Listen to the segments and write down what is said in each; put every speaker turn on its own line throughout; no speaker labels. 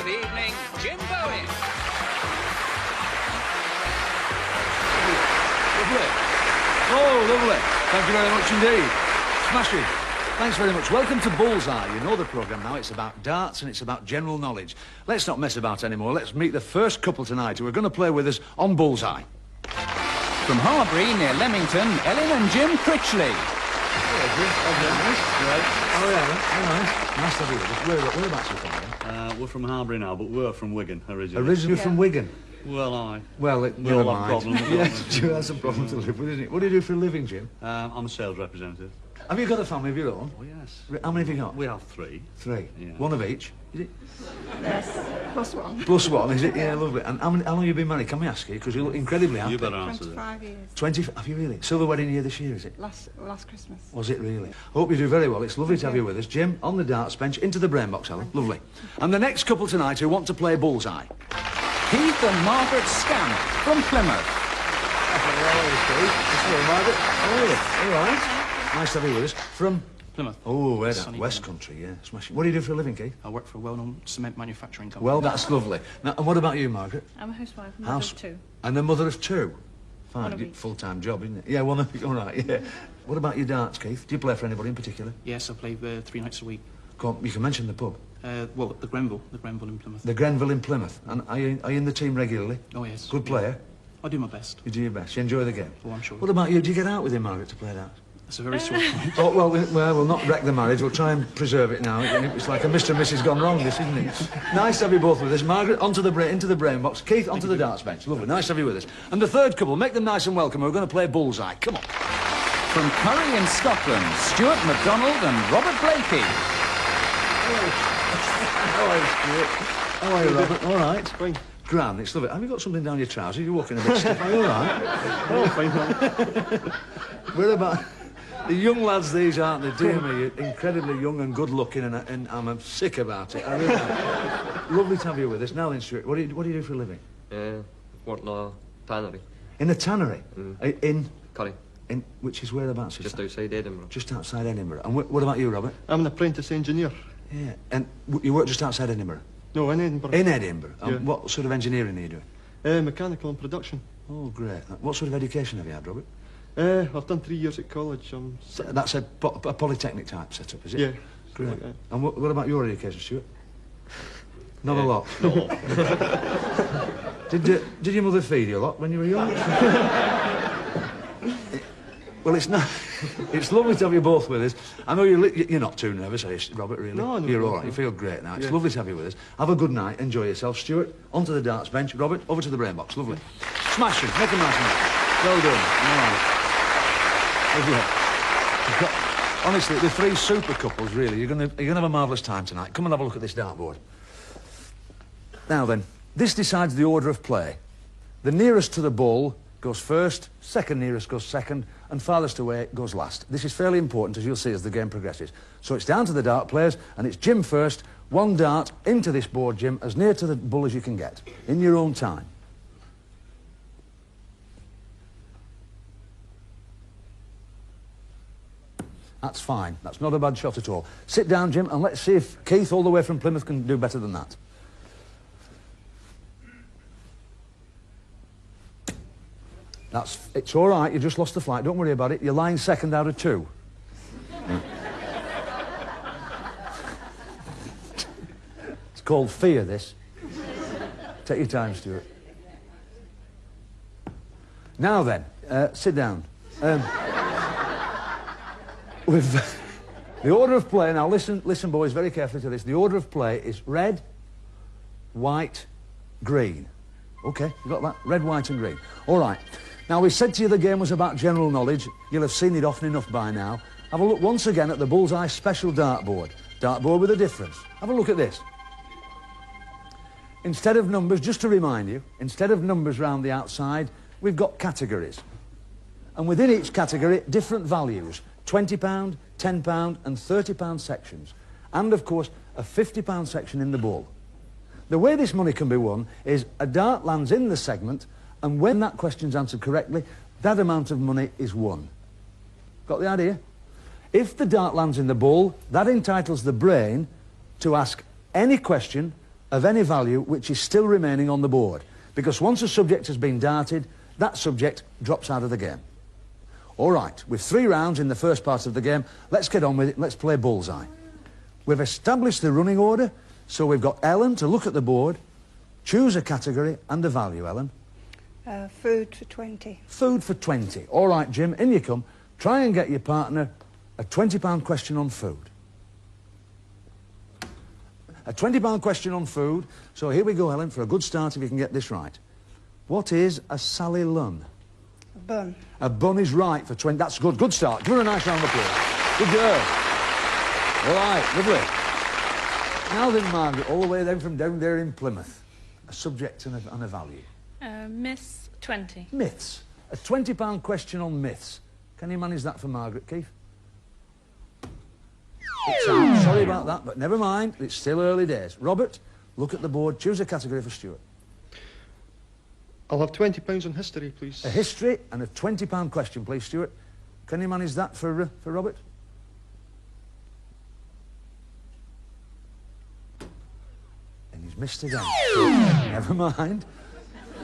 for the evening, Jim Bowen.
Lovely. Oh, lovely. Thank you very much indeed. Smashing. Thanks very much. Welcome to Bullseye. You know the programme now. It's about darts and it's about general knowledge. Let's not mess about anymore. Let's meet the first couple tonight who are going to play with us on Bullseye.
From Harbury, near Leamington, Ellen and Jim Critchley.
Hello, Jim. Oh, yeah. Nice to have you with us. Whereabouts are you from?
We're from Harbury now, but we're from Wigan originally.
Originally from Wigan?
Well,
Well,
we all have problems.
Yes, Jim has a problem to live with, isn't it? What do you do for a living, Jim?
I'm a sales representative.
Have you got a family of your own?
Oh, yes.
How many have you got?
We have three.
Three?
Yeah.
One of each? Is it?
Yes, plus one.
Plus one, is it? Yeah, lovely. And how long have you been married? Can we ask you? Because you look incredibly happy.
You better answer that.
25 years.
20, have you really? Silver wedding year this year, is it?
Last Christmas.
Was it really? Hope you do very well. It's lovely to have you with us. Jim, on the darts bench, into the brain box, Alan. Lovely. And the next couple tonight who want to play Bullseye.
Keith and Margaret Scamp from Plymouth.
Hello, Margaret. How are you? All right. Nice to have you with us. From?
Plymouth.
Oh, where's that?
Sunny
West
Plymouth.
Country, yeah. Smashing. What do you do for a living, Keith?
I work for a well-known cement manufacturing company.
Well, that's lovely. Now, and what about you, Margaret?
I'm a housewife, mother of two.
And a mother of two?
One of
Fine,
each.
full-time job, isn't it? Yeah, one of each. All right, yeah. What about your darts, Keith? Do you play for anybody in particular?
Yes, I play 3 nights a week.
Go on, you can mention the pub.
Well, the Grenville in Plymouth.
The Grenville in Plymouth. And are you in the team regularly?
Oh, yes.
Good player?
I do my best.
You do your best. You enjoy the game?
Oh, I'm sure.
What about you? Do you get out with him, Margaret, to play darts?
It's a very sore point.
Oh, well, we'll not wreck the marriage. We'll try and preserve it now. It's like a Mr. and Mrs. gone wrong, this, isn't it? Nice to have you both with us. Margaret, into the brain box. Keith, onto the darts bench. Lovely. Nice to have you with us. And the third couple, make them nice and welcome. We're going to play Bullseye. Come on.
From Curry in Scotland, Stuart MacDonald and Robert Blakey.
How are you, Stuart? How are you, Robert? All right.
Fine.
Grand, it's lovely. Have you got something down your trousers? You're walking a bit stiff. Are you all right?
Oh, fine.
Where about... The young lads these, aren't they? Dear me, you're incredibly young and good-looking, and I'm sick about it. I really am. Lovely to have you with us. Now then, Stuart, what do you do for a living?
Work in a tannery.
In a tannery? In...
Curry.
In... Which is whereabouts? Is
Just
that?
outside Edinburgh.
Just outside Edinburgh. And what about you, Robert?
I'm an apprentice engineer.
Yeah. And you work just outside Edinburgh?
No, in Edinburgh.
In Edinburgh?
Yeah.
And what sort of engineering are you doing?
Mechanical and production.
Oh, great. What sort of education have you had, Robert?
I've done 3 years at college.
That's a polytechnic type setup, is it?
Yeah.
Great.
Like that.
And what about your education, Stuart? Not a lot.
No.
Did your mother feed you a lot when you were young? Well, it's not. It's lovely to have you both with us. I know you're not too nervous, are you, Robert, really?
No, no.
You're all right.
No.
You feel great now. It's
Yeah.
lovely to have you with us. Have a good night. Enjoy yourself. Stuart, onto the darts bench. Robert, over to the brain box. Lovely. Smash him. Make him nice and nice. Well done. All right. Lovely. Honestly, the three super couples, really. You're gonna have a marvellous time tonight. Come and have a look at this dartboard. Now then, this decides the order of play. The nearest to the ball goes first, second nearest goes second, and farthest away goes last. This is fairly important, as you'll see as the game progresses. So it's down to the dart players, and it's Jim first. One dart into this board, Jim, as near to the bull as you can get, in your own time. That's fine. That's not a bad shot at all. Sit down, Jim, and let's see if Keith, all the way from Plymouth, can do better than that. It's all right. You just lost the flight. Don't worry about it. You're lying second out of 2. It's called fear, this. Take your time, Stuart. Now then, sit down. With the order of play, now listen, boys, very carefully to this. The order of play is red, white, green. Okay, you got that? Red, white and green. All right. Now, we said to you the game was about general knowledge. You'll have seen it often enough by now. Have a look once again at the Bullseye special dartboard. Dartboard with a difference. Have a look at this. Instead of numbers, just to remind you, instead of numbers round the outside, we've got categories. And within each category, different values. £20, £10 and £30 sections. And, of course, a £50 section in the ball. The way this money can be won is a dart lands in the segment, and when that question's answered correctly, that amount of money is won. Got the idea? If the dart lands in the ball, that entitles the brain to ask any question of any value which is still remaining on the board. Because once a subject has been darted, that subject drops out of the game. All right, with 3 rounds in the first part of the game, let's get on with it. Let's play Bullseye. We've established the running order, so we've got Ellen to look at the board, choose a category and a value, Ellen.
Food for 20.
Food for 20. All right, Jim, in you come. Try and get your partner a £20 question on food. A £20 question on food. So here we go, Ellen, for a good start if you can get this right. What is a Sally Lunn?
A bun.
A bun is right for 20. That's good. Good start. Give her a nice round of applause. Good girl. All right, lovely. Now then, Margaret, all the way then from down there in Plymouth. A subject and a value.
Myths 20.
Myths. A £20 question on myths. Can you manage that for Margaret, Keith? It's out. Sorry about that, but never mind. It's still early days. Robert, look at the board. Choose a category for Stuart.
I'll have £20 on history, please.
A history and a £20 question, please, Stuart. Can you manage that for Robert? And he's missed again. Never mind.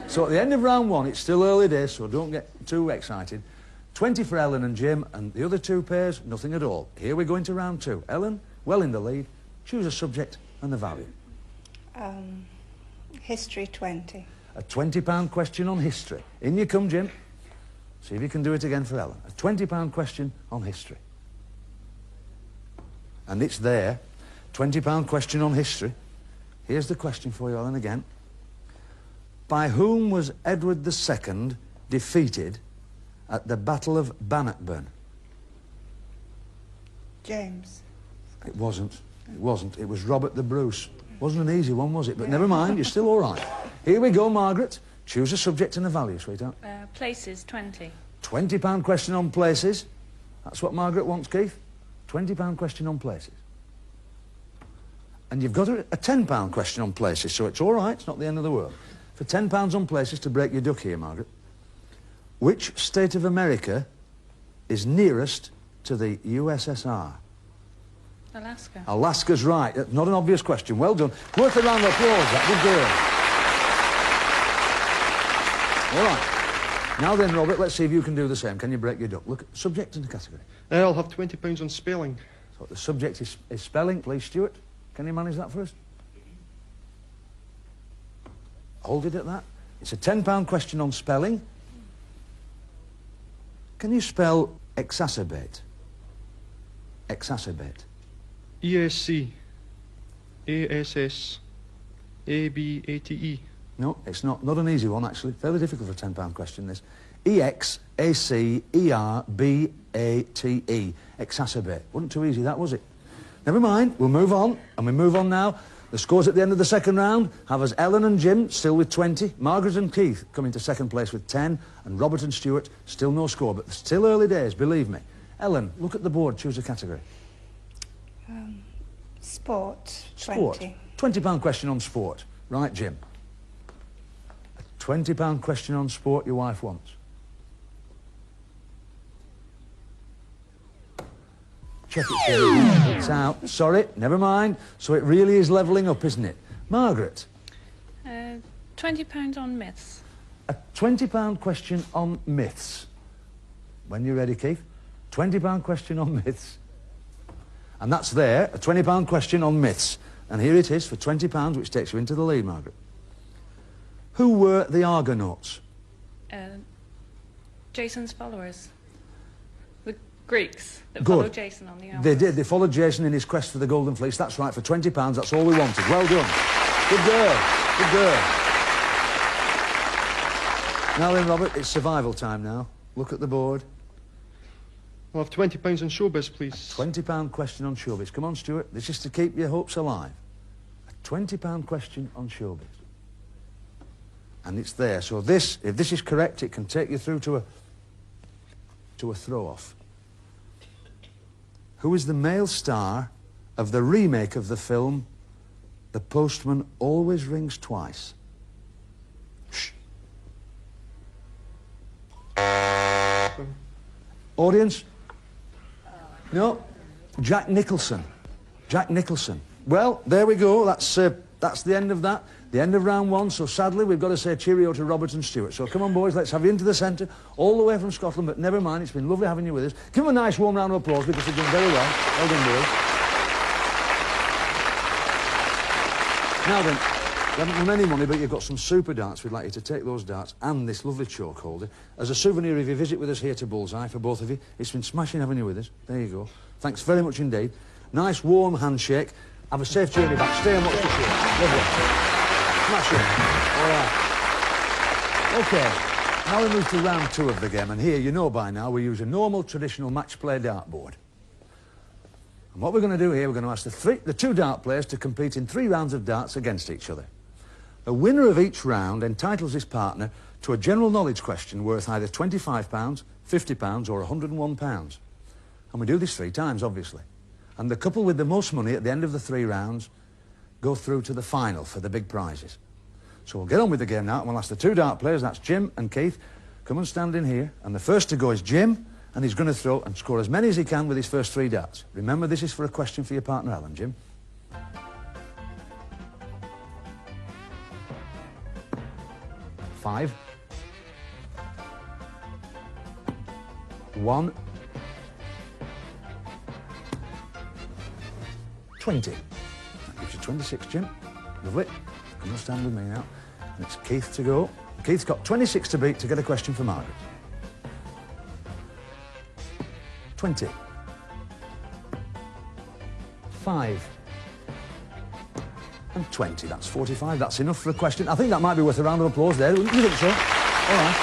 So at the end of round 1, it's still early days, so don't get too excited. 20 for Ellen and Jim, and the other 2 pairs, nothing at all. Here we go into round 2. Ellen, well in the lead. Choose a subject and the value.
History 20.
A £20 question on history. In you come, Jim. See if you can do it again for Ellen. A £20 question on history. And it's there. £20 question on history. Here's the question for you, Ellen, again. By whom was Edward II defeated at the Battle of Bannockburn?
James.
It wasn't. It wasn't. It was Robert the Bruce. Wasn't an easy one, was it? But never mind, you're still all right. Here we go, Margaret. Choose a subject and a value, sweetheart.
Places 20.
£20 question on places. That's what Margaret wants, Keith. £20 question on places. And you've got a £10 question on places, so it's all right. It's not the end of the world. For £10 on places to break your duck here, Margaret. Which state of America is nearest to the USSR?
Alaska.
Alaska's right. That's not an obvious question. Well done. Worth a round of applause, that. Good girl. All right. Now then, Robert, let's see if you can do the same. Can you break your duck? Look at subject and the category.
I'll have £20 on spelling.
So the subject is spelling, please, Stuart. Can you manage that for us? Hold it at that. It's a £10 question on spelling. Can you spell exacerbate? Exacerbate.
ESC. ASSABATE.
No, it's not an easy one, actually. Fairly difficult for a £10 question, this. EXACERBATE. Exacerbate. Wasn't too easy, that, was it? Never mind, we'll move on. And we move on now. The scores at the end of the second round have us Ellen and Jim still with 20, Margaret and Keith coming to second place with 10, and Robert and Stuart still no score, but still early days, believe me. Ellen, look at the board, choose a category.
Sport 20.
Sport. £20 question on sport. Right, Jim. A £20 question on sport your wife wants. Check it, Jim. It's out. Sorry, never mind. So it really is levelling up, isn't it? Margaret.
£20 on myths.
A £20 question on myths. When you're ready, Keith. £20 question on myths. And that's there, a £20 question on myths. And here it is for £20, which takes you into the lead, Margaret. Who were the Argonauts?
Jason's followers. The Greeks that
Good.
followed Jason on the Argonauts.
They did. They followed Jason in his quest for the Golden Fleece. That's right, for £20, that's all we wanted. Well done. Good girl. Good girl. Now then, Robert, it's survival time now. Look at the board.
I'll have £20 on showbiz, please.
£20 question on showbiz. Come on, Stuart. This is to keep your hopes alive. A £20 question on showbiz. And it's there. So this, if this is correct, it can take you through to a throw-off. Who is the male star of the remake of the film The Postman Always Rings Twice? Shh. Audience? No? Jack Nicholson. Jack Nicholson. Well, there we go. That's That's the end of that, the end of round one, so sadly we've got to say cheerio to Robert and Stuart. So come on, boys, let's have you into the centre, all the way from Scotland, but never mind, it's been lovely having you with us. Give them a nice warm round of applause because they've done very well. Well done, boys. Now then, you haven't won any money, but you've got some super darts. We'd like you to take those darts and this lovely choke holder as a souvenir if you visit with us here to Bullseye, for both of you. It's been smashing having you with us. There you go. Thanks very much indeed. Nice warm handshake. Have a safe journey back. Stay on watch the show. Lovely. Smash it. All right. OK. Now we move to round 2 of the game, and here, you know by now, we use a normal, traditional match play dartboard. And what we're going to do here, we're going to ask the 2 dart players to compete in 3 rounds of darts against each other. The winner of each round entitles his partner to a general knowledge question worth either £25, £50 or £101. And we do this 3 times, obviously. And the couple with the most money at the end of the 3 rounds go through to the final for the big prizes. So we'll get on with the game now, and we'll ask the 2 dart players, that's Jim and Keith, come and stand in here. And the first to go is Jim, and he's going to throw and score as many as he can with his first 3 darts. Remember, this is for a question for your partner, Alan. Jim? Five. 1. 20. That gives you 26, Jim. Lovely. Come and stand with me now. And it's Keith to go. Keith's got 26 to beat to get a question for Margaret. 20. 5. And 20. That's 45. That's enough for a question. I think that might be worth a round of applause there, wouldn't you think so? All right.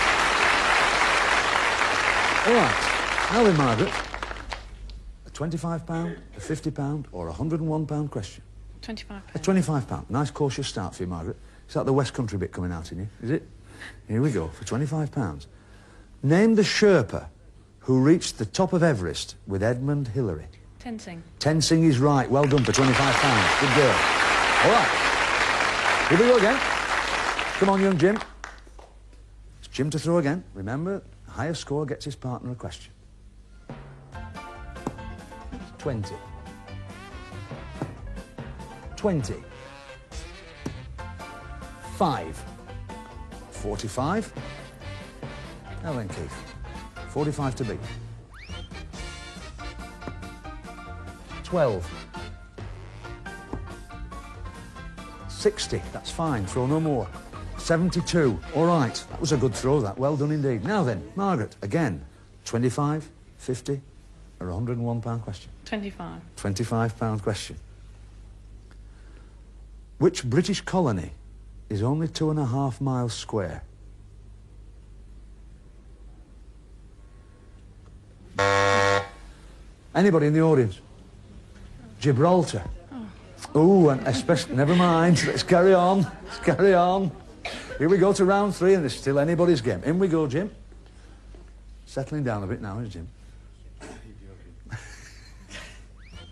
All right. Now then, Margaret. A £25, a £50 or a £101 question?
£25.
A £25. Nice cautious start for you, Margaret. Is that the West Country bit coming out in you? Is it? Here we go, for £25. Name the Sherpa who reached the top of Everest with Edmund Hillary.
Tenzing.
Tenzing is right. Well done for £25. Good girl. All right. Here we go again. Come on, young Jim. It's Jim to throw again. Remember, the highest score gets his partner a question. 20. 20. 5. 45. Now then, Keith. 45 to beat. 12. 60. That's fine. Throw no more. 72. All right. That was a good throw, that. Well done indeed. Now then, Margaret, again. 25, 50, or £101 question?
25.
£25 question. Which British colony is only 2.5 miles square? Anybody in the audience? Gibraltar. Oh, and especially... Never mind. Let's carry on. Let's carry on. Here we go to round 3, and there's still anybody's game. In we go, Jim. Settling down a bit now, is Jim?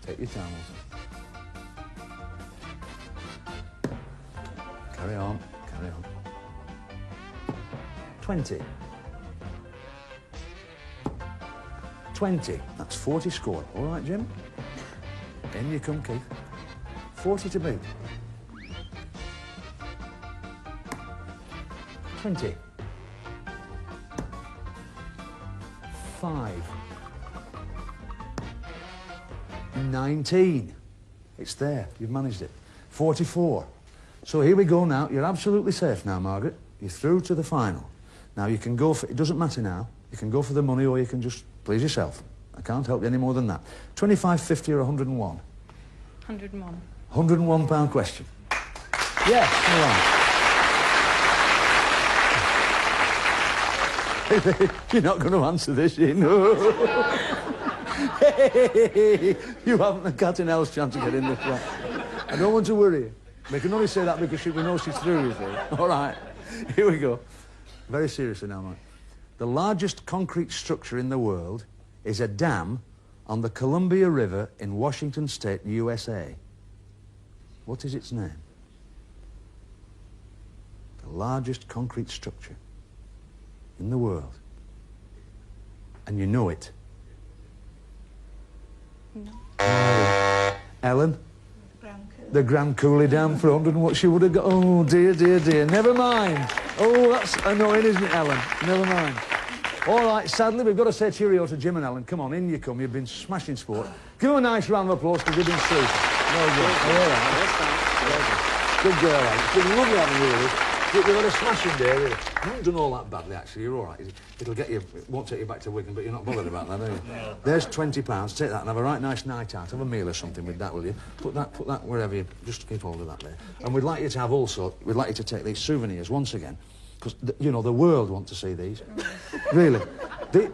Take your time, also. Carry on. Carry on. 20. 20. That's 40 scored. All right, Jim? In you come, Keith. 40 to beat. 20. 5. 19. It's there. You've managed it. 44. So here we go now. You're absolutely safe now, Margaret. You're through to the final. Now you can go for... It doesn't matter now. You can go for the money or you can just please yourself. I can't help you any more than that. 25, 50 or 101?
101.
£101 question. Yes, all right. You're not going to answer this, you know. You haven't a cat in hell's chance to get in this one. I don't want to worry you. We can only say that because we know she's through, you see. All right, here we go. Very seriously now, Mike. The largest concrete structure in the world is a dam on the Columbia River in Washington State, USA. What is its name? The largest concrete structure in the world. And you know it.
No.
Ellen?
Brown curve.
the Grand Coulee down front and what she would have got. Oh, dear, dear, dear. Never mind. Oh, that's annoying, isn't it, Ellen? Never mind. All right, sadly, we've got to say cheerio to Jim and Ellen. Come on, in you come. You've been smashing sport. Give them a nice round of applause because you've been super. Well done. All right. Good girl, Ellen. It's been lovely having you with us. You've had a smashing day, really. You haven't done all that badly, actually. You're all right. It'll get you... It won't take you back to Wigan, but you're not bothered about that, are you? No. There's £20. Take that and have a right nice night out. Have a meal or something with that, will you? Put that wherever you... Just keep hold of that there. And we'd like you to have also... We'd like you to take these souvenirs once again. Because, you know, the world want to see these. Really.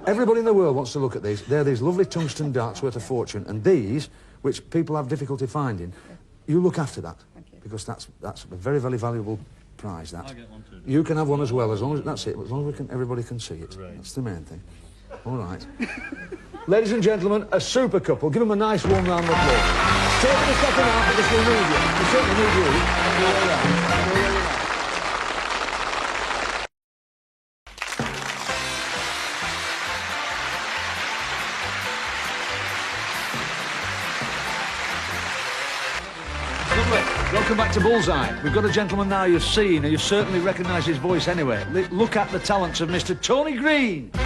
Everybody in the world wants to look at these. They're these lovely tungsten darts worth a fortune. And these, which people have difficulty finding, you look after that. Because that's a very, very valuable... prize, that. You can have one as well, as long as that's it. As long as everybody can see it. Right. That's the main thing. All right. Ladies and gentlemen, a super couple. Give them a nice warm round of applause. Stay for the second half because we need you. We certainly need you. Welcome back to Bullseye. We've got a gentleman now you've seen, and you certainly recognise his voice anyway. Look at the talents of Mr. Tony Green. Well,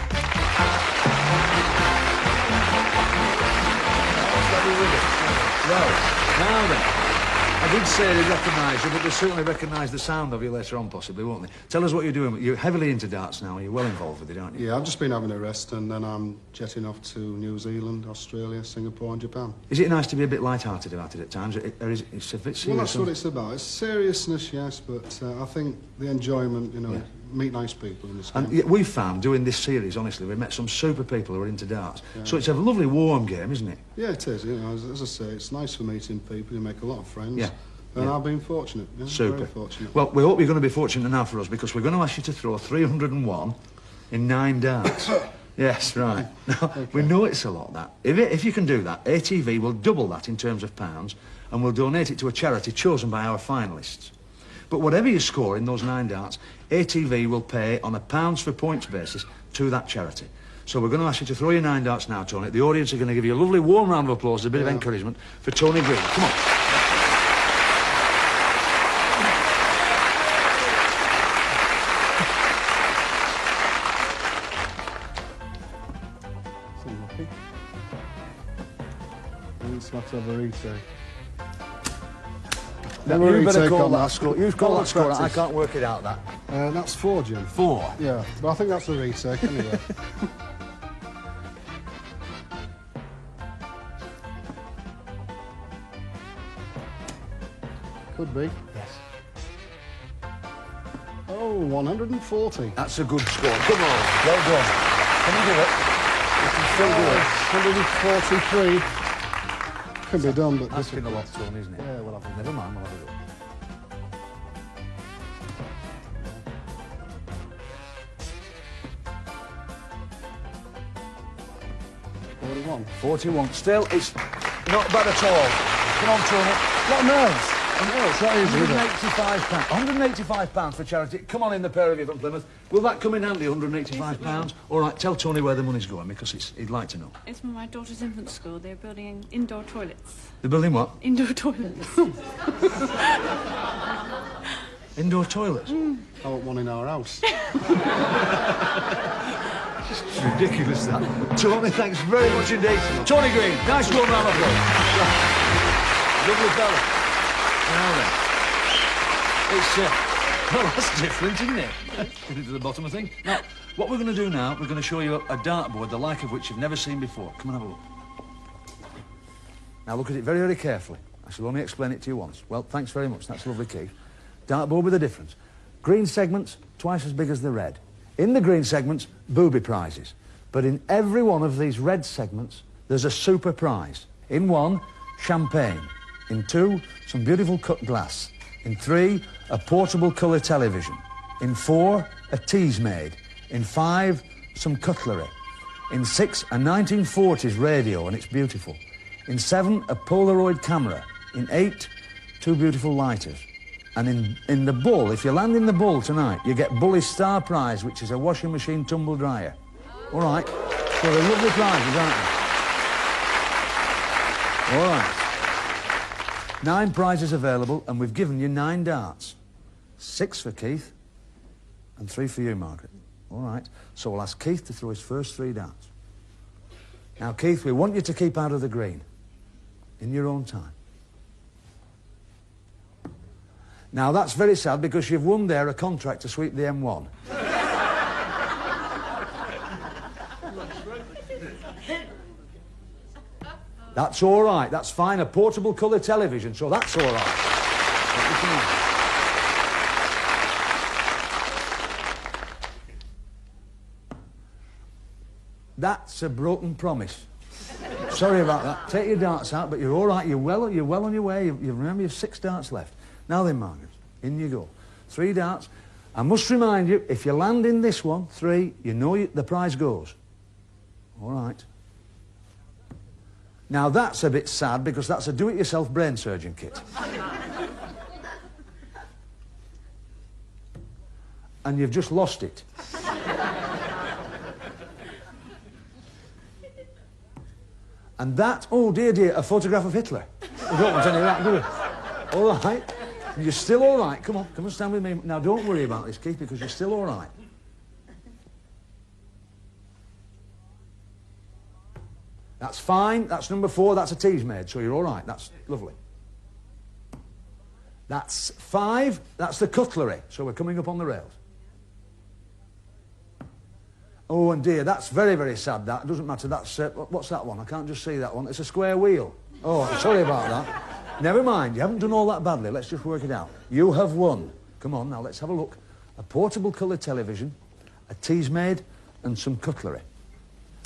now then, I did say they'd recognise you, but they certainly recognise the sound of you later on, possibly, won't they? Tell us what you're doing. You're heavily into darts now, you're well involved with it, aren't you?
Yeah, I've just been having a rest, and then I'm jetting off to New Zealand, Australia, Singapore and Japan. Is
it nice to be a bit light-hearted about it at times, or is it's a bit serious?
Well, that's what it's about. It's seriousness, yes, but I think the enjoyment, you know, meet nice people in this game.
And we've found, doing this series, honestly, we've met some super people who are into darts. Yeah. So it's a lovely, warm game, isn't it?
Yeah, it is. You know, as I say, it's nice for meeting people. You make a lot of friends.
Yeah.
And I've been fortunate. Yeah,
super.
Very fortunate.
Well, we hope you're going to be fortunate now for us, because we're going to ask you to throw 301 in 9 darts. Yes, right. Now, okay. We know it's a lot, that. If you can do that, ATV will double that in terms of pounds, and we'll donate it to a charity chosen by our finalists. But whatever you score in those 9 darts, ATV will pay on a pounds for points basis to that charity. So we're going to ask you to throw your 9 darts now, Tony. The audience are going to give you a lovely warm round of applause, a bit of encouragement for Tony Green. Come on.
Let's have a retake.
You better call that score. You call that score. I can't work it out, that.
That's 4, Jim.
4?
Yeah, but I think that's a retake anyway. Could be.
Yes.
Oh, 140.
That's a good score. Come on. Well done. Can you do it? You can still do it.
143. Can be done, but
that's been a lot, Tony, isn't it?
Yeah, well,
never mind, we'll have a go.
$41.
41. Still, it's not bad at all. Come on, Tony.
What nerves? I know, it's not easy, is it?
£185 for charity. Come on in, the pair of you from Plymouth. Will that come in handy, £185? All right, tell Tony where the money's going, because he'd like to know.
It's from my daughter's infant school. They're building indoor toilets.
They're building what?
Indoor toilets.
Indoor toilets?
I want one in our house.
It's ridiculous, that. Tony, thanks very much indeed. Tony Green, nice warm round of applause. Lovely fella. Now then. It's, well, that's different, isn't it? Get it to the bottom of the thing. Now, what we're going to do now, we're going to show you a dartboard, the like of which you've never seen before. Come and have a look. Now, look at it very, very carefully. I shall only explain it to you once. Well, thanks very much. That's lovely, Keith. Dartboard with a difference. Green segments, twice as big as the red. In the green segments, booby prizes. But in every one of these red segments, there's a super prize. In 1, champagne. In 2, some beautiful cut glass. In 3, a portable colour television. In 4, a teas made. In 5, some cutlery. In 6, a 1940s radio, and it's beautiful. In 7, a Polaroid camera. In 8, 2 beautiful lighters. And in the Bull, if you land in the Bull tonight, you get Bully's Star Prize, which is a washing machine tumble dryer. All right? So they're lovely prizes, aren't they? All right. 9 prizes available, and we've given you 9 darts. 6 for Keith, and 3 for you, Margaret. All right, so we'll ask Keith to throw his first 3 darts. Now, Keith, we want you to keep out of the green, in your own time. Now, that's very sad, because you've won there a contract to sweep the M1. That's all right, that's fine, a portable colour television, so that's all right. That's a broken promise. Sorry about that. Take your darts out, but you're all right, you're well on your way. You remember you have 6 darts left. Now then, Margaret, in you go. 3 darts. I must remind you, if you land in this one, 3, you know the prize goes. All right. Now, that's a bit sad, because that's a do-it-yourself brain surgeon kit. And you've just lost it. And that, oh dear, a photograph of Hitler. We don't want any of that, do we? All right. You're still all right. Come on, come and stand with me. Now, don't worry about this, Keith, because you're still all right. That's fine. That's number 4. That's a tease made, so you're all right. That's lovely. That's 5. That's the cutlery, so we're coming up on the rails. Oh, and dear, that's very, very sad, that. It doesn't matter. That's, what's that one? I can't just see that one. It's a square wheel. Oh, sorry about that. Never mind. You haven't done all that badly. Let's just work it out. You have won. Come on, now, let's have a look. A portable colour television, a tease made, and some cutlery.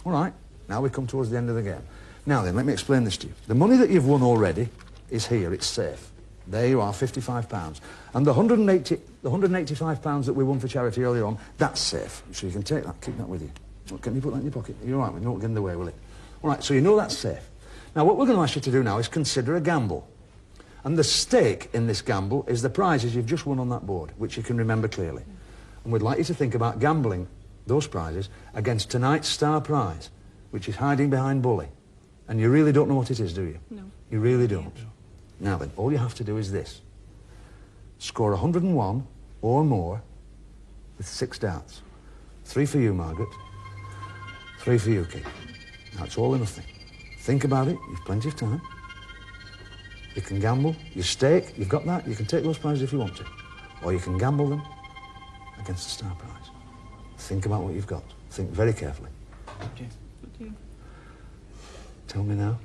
All right. Now we come towards the end of the game. Now then, let me explain this to you. The money that you've won already is here. It's safe. There you are, £55. And the £185 that we won for charity earlier on, that's safe. So you can take that, keep that with you. Can you put that in your pocket? You're all right, we won't get in the way, will it? All right, so you know that's safe. Now, what we're going to ask you to do now is consider a gamble. And the stake in this gamble is the prizes you've just won on that board, which you can remember clearly. And we'd like you to think about gambling those prizes against tonight's star prize, which is hiding behind Bully. And you really don't know what it is, do you?
No.
You really don't. Now then, all you have to do is this. Score 101 or more with 6 darts. 3 for you, Margaret. 3 for you, Keith. That's all or nothing. Think about it. You've plenty of time. You can gamble. Your stake, you've got that. You can take those prizes if you want to. Or you can gamble them against the star prize. Think about what you've got. Think very carefully.
Okay.
Tell me now.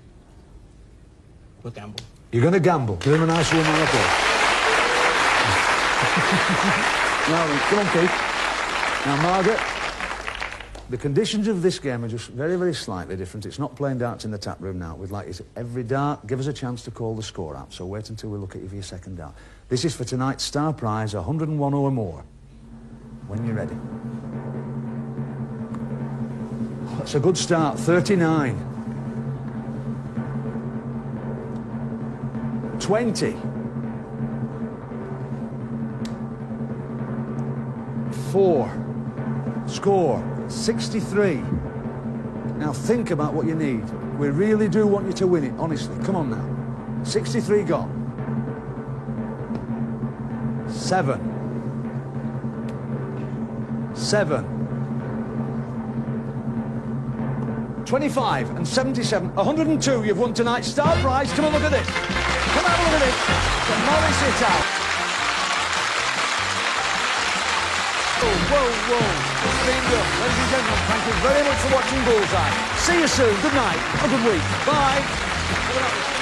We'll gamble.
You're going to gamble. Give him a nice warm applause. Now then, come on, Keith. Now, Margaret, the conditions of this game are just very, very slightly different. It's not playing darts in the tap room now. We'd like you to, every dart, give us a chance to call the score out. So wait until we look at you for your second dart. This is for tonight's star prize, 101 or more. When you're ready. That's a good start, 39. 20. 4. Score 63. Now think about what you need. We really do want you to win it, honestly. Come on now. 63 gone. 7. 7. 25 and 77. 102. You've won tonight's star prize. Come on, look at this. Come have a look at it. The Morris hit out. Whoa. It's been done. Ladies and gentlemen, thank you very much for watching Bullseye. See you soon. Good night. Have a good week. Bye.